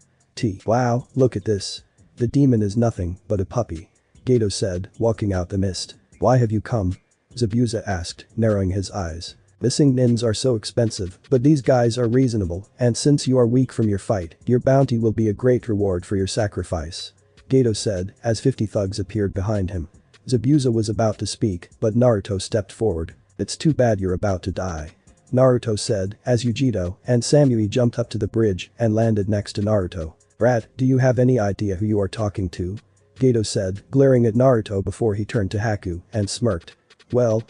Wow, look at this. The demon is nothing but a puppy," Gato said, walking out the mist. "Why have you come?" Zabuza asked, narrowing his eyes. "Missing nins are so expensive, but these guys are reasonable, and since you are weak from your fight, your bounty will be a great reward for your sacrifice," Gato said, as 50 thugs appeared behind him. Zabuza was about to speak, but Naruto stepped forward. "It's too bad you're about to die," Naruto said, as Yugito and Samui jumped up to the bridge and landed next to Naruto. "Brat, do you have any idea who you are talking to?" Gato said, glaring at Naruto before he turned to Haku and smirked. Well,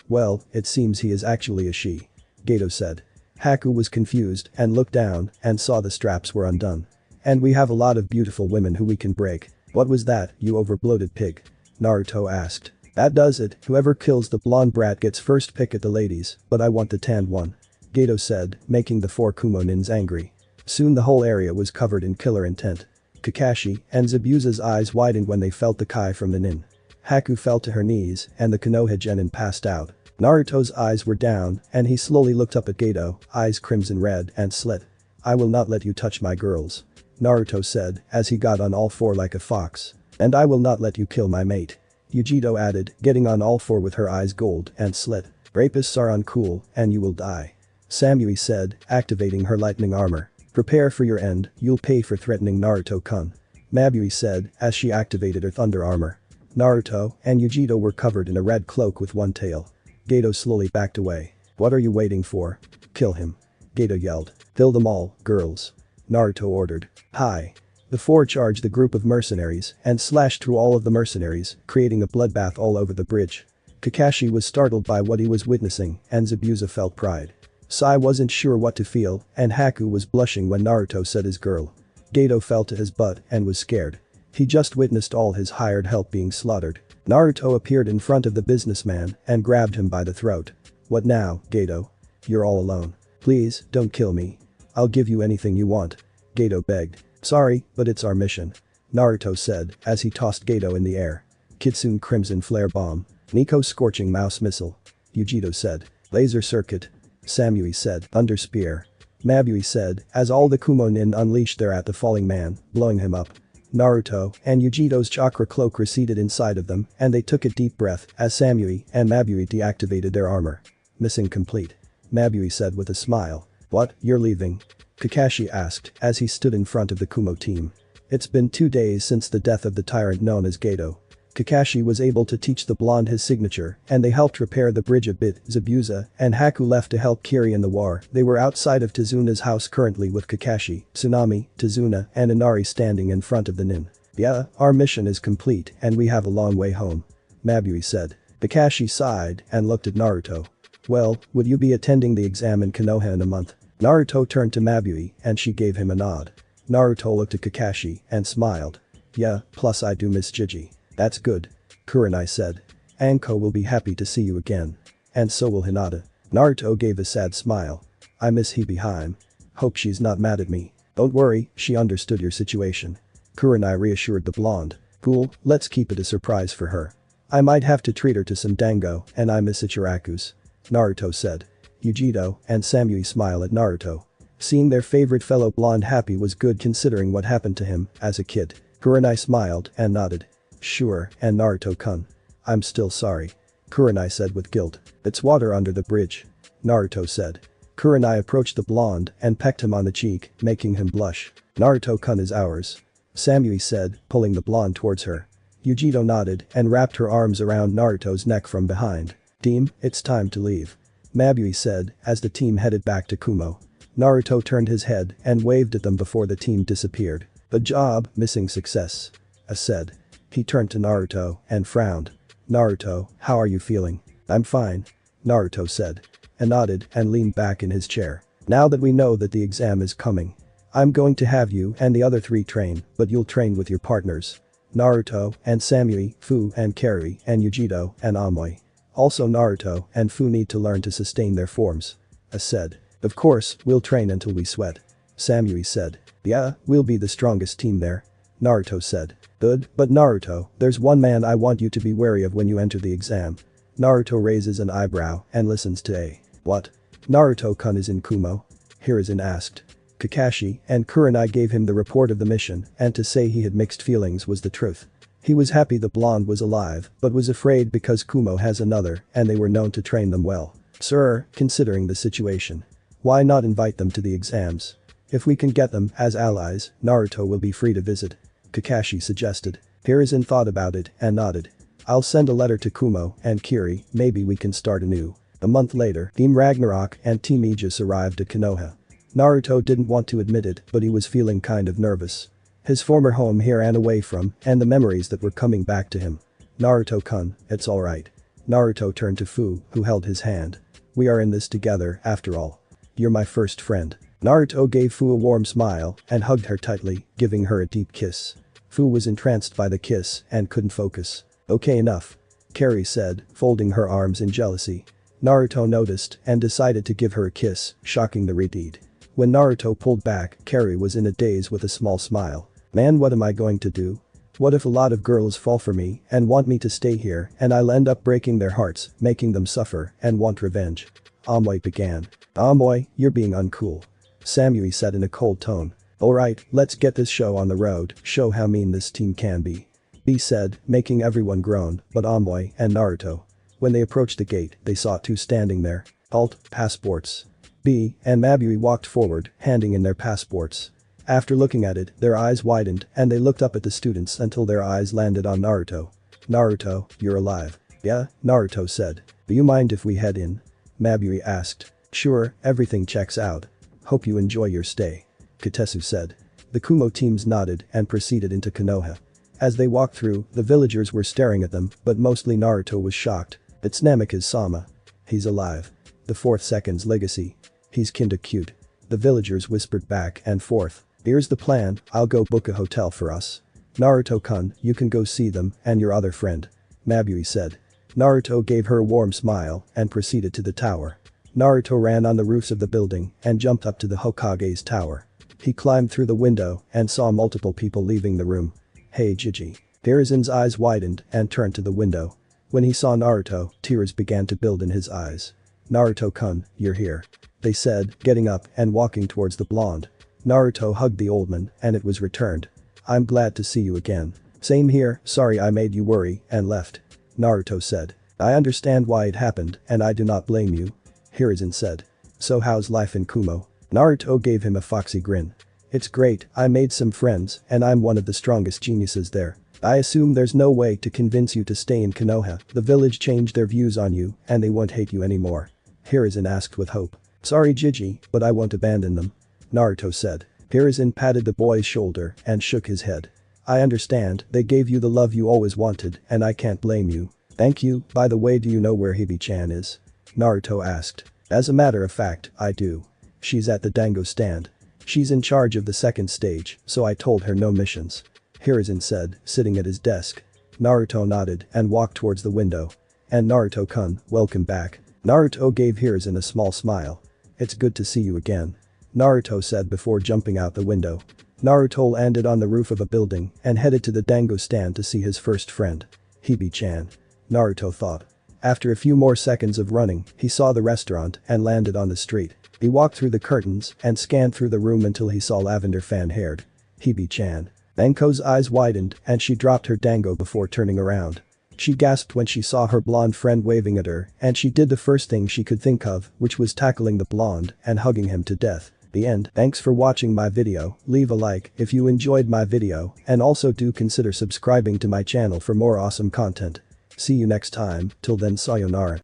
it seems he is actually a she," Gato said. Haku was confused and looked down and saw the straps were undone. "And we have a lot of beautiful women who we can break." "What was that, you overbloated pig?" Naruto asked. "That does it, whoever kills the blonde brat gets first pick at the ladies, but I want the tanned one," Gato said, making the 4 Kumo nins angry. Soon the whole area was covered in killer intent. Kakashi and Zabuza's eyes widened when they felt the kai from the nin. Haku fell to her knees and the Konoha genin passed out. Naruto's eyes were down and he slowly looked up at Gato, eyes crimson red and slit. "I will not let you touch my girls," Naruto said as he got on all four like a fox. "And I will not let you kill my mate," Yugito added, getting on all four with her eyes gold and slit. "Rapists are uncool and you will die," Samui said, activating her lightning armor. "Prepare for your end, you'll pay for threatening Naruto-kun," Mabui said as she activated her thunder armor. Naruto and Yugito were covered in a red cloak with one tail. Gato slowly backed away. "What are you waiting for? Kill him," Gato yelled. "Kill them all, girls," Naruto ordered. "Hi." The four charged the group of mercenaries and slashed through all of the mercenaries, creating a bloodbath all over the bridge. Kakashi was startled by what he was witnessing and Zabuza felt pride. Sai wasn't sure what to feel and Haku was blushing when Naruto said his girl. Gato fell to his butt and was scared. He just witnessed all his hired help being slaughtered. Naruto appeared in front of the businessman and grabbed him by the throat. "What now, Gato? You're all alone. Please, don't kill me. I'll give you anything you want," Gato begged. "Sorry, but it's our mission," Naruto said as he tossed Gato in the air. "Kitsune Crimson Flare Bomb. Nico Scorching Mouse Missile," Yugito said. "Laser Circuit," Samui said. "Thunder Spear," Mabui said as all the Kumo nin unleashed their at the falling man, blowing him up. Naruto and Yugito's chakra cloak receded inside of them and they took a deep breath as Samui and Mabui deactivated their armor. Missing complete. Mabui said with a smile. What, you're leaving? Kakashi asked as he stood in front of the Kumo team. It's been 2 days since the death of the tyrant known as Gato. Kakashi was able to teach the blonde his signature and they helped repair the bridge a bit. Zabuza and Haku left to help Kiri in the war. They were outside of Tizuna's house currently with Kakashi, Tsunami, Tizuna and Inari standing in front of the nin. Yeah, our mission is complete and we have a long way home. Mabui said. Kakashi sighed and looked at Naruto. Well, would you be attending the exam in Konoha in a month? Naruto turned to Mabui and she gave him a nod. Naruto looked at Kakashi and smiled. Yeah, plus I do miss Jiji. That's good. Kurenai said. Anko will be happy to see you again. And so will Hinata. Naruto gave a sad smile. I miss Hibihaime. Hope she's not mad at me. Don't worry, she understood your situation. Kurenai reassured the blonde. Cool, let's keep it a surprise for her. I might have to treat her to some dango and I miss Ichiraku's. Naruto said. Yugito and Samui smile at Naruto. Seeing their favorite fellow blonde happy was good considering what happened to him as a kid. Kurenai smiled and nodded. Sure, and Naruto-kun. I'm still sorry. Kurenai said with guilt. It's water under the bridge. Naruto said. Kurenai approached the blonde and pecked him on the cheek, making him blush. Naruto-kun is ours. Samui said, pulling the blonde towards her. Yugito nodded and wrapped her arms around Naruto's neck from behind. Team, it's time to leave. Mabui said as the team headed back to Kumo. Naruto turned his head and waved at them before the team disappeared. Good job, missing success. Said. He turned to Naruto and frowned. Naruto, how are you feeling? I'm fine. Naruto said. And nodded and leaned back in his chair. Now that we know that the exam is coming. I'm going to have you and the other 3 train, but you'll train with your partners. Naruto and Samui, Fu and Kari and Yugito and Amoy. Also Naruto and Fu need to learn to sustain their forms. Said. Of course, we'll train until we sweat. Samui said. Yeah, we'll be the strongest team there. Naruto said. Good, but Naruto, there's one man I want you to be wary of when you enter the exam. Naruto raises an eyebrow and listens to A. What? Naruto-kun is in Kumo? Hiruzen asked. Kakashi and Kurenai gave him the report of the mission and to say he had mixed feelings was the truth. He was happy the blonde was alive but was afraid because Kumo has another and they were known to train them well. Sir, considering the situation. Why not invite them to the exams? If we can get them as allies, Naruto will be free to visit. Kakashi suggested. Hiruzen thought about it and nodded. I'll send a letter to Kumo and Kiri, maybe we can start anew. A month later, Team Ragnarok and Team Aegis arrived at Konoha. Naruto didn't want to admit it but he was feeling kind of nervous. His former home he ran away from and the memories that were coming back to him. Naruto-kun, it's alright. Naruto turned to Fu, who held his hand. We are in this together after all. You're my first friend. Naruto gave Fu a warm smile and hugged her tightly, giving her a deep kiss. Fu was entranced by the kiss and couldn't focus. Okay, enough. Kari said, folding her arms in jealousy. Naruto noticed and decided to give her a kiss, shocking the redeed. When Naruto pulled back, Kari was in a daze with a small smile. Man, what am I going to do? What if a lot of girls fall for me and want me to stay here and I'll end up breaking their hearts, making them suffer and want revenge? Amoy began. Amoy, you're being uncool. Samui said in a cold tone. Alright, let's get this show on the road, show how mean this team can be. B said, making everyone groan, but Amoy and Naruto. When they approached the gate, they saw 2 standing there. Halt, passports. B and Mabui walked forward, handing in their passports. After looking at it, their eyes widened and they looked up at the students until their eyes landed on Naruto. Naruto, you're alive. Yeah, Naruto said. Do you mind if we head in? Mabui asked. Sure, everything checks out. Hope you enjoy your stay. Katesu said. The Kumo teams nodded and proceeded into Konoha. As they walked through, the villagers were staring at them, but mostly Naruto was shocked. It's Namikaze Sama. He's alive. The 4th Seconds legacy. He's kinda cute. The villagers whispered back and forth. Here's the plan, I'll go book a hotel for us. Naruto-kun, you can go see them and your other friend. Mabui said. Naruto gave her a warm smile and proceeded to the tower. Naruto ran on the roofs of the building and jumped up to the Hokage's tower. He climbed through the window and saw multiple people leaving the room. Hey Jiji. Hiruzen's eyes widened and turned to the window. When he saw Naruto, tears began to build in his eyes. Naruto-kun, you're here. They said, getting up and walking towards the blonde. Naruto hugged the old man and it was returned. I'm glad to see you again. Same here, sorry I made you worry and left. Naruto said. I understand why it happened and I do not blame you. Hiruzen said. So how's life in Kumo? Naruto gave him a foxy grin. It's great, I made some friends, and I'm one of the strongest geniuses there. I assume there's no way to convince you to stay in Konoha, the village changed their views on you, and they won't hate you anymore. Hiruzen asked with hope. Sorry Jiji, but I won't abandon them. Naruto said. Hiruzen patted the boy's shoulder and shook his head. I understand, they gave you the love you always wanted, and I can't blame you. Thank you, by the way do you know where Hibi-chan is? Naruto asked. As a matter of fact, I do. She's at the dango stand. She's in charge of the second stage, so I told her no missions. Hiruzen said, sitting at his desk. Naruto nodded and walked towards the window. And Naruto-kun, welcome back. Naruto gave Hiruzen a small smile. It's good to see you again. Naruto said before jumping out the window. Naruto landed on the roof of a building and headed to the dango stand to see his first friend. Hibi-chan. Naruto thought. After a few more seconds of running, he saw the restaurant and landed on the street. He walked through the curtains and scanned through the room until he saw lavender fan-haired Hibi-chan. Nanko's eyes widened and she dropped her dango before turning around. She gasped when she saw her blonde friend waving at her and she did the first thing she could think of, which was tackling the blonde and hugging him to death. The end. Thanks for watching my video, leave a like if you enjoyed my video and also do consider subscribing to my channel for more awesome content. See you next time, till then sayonara.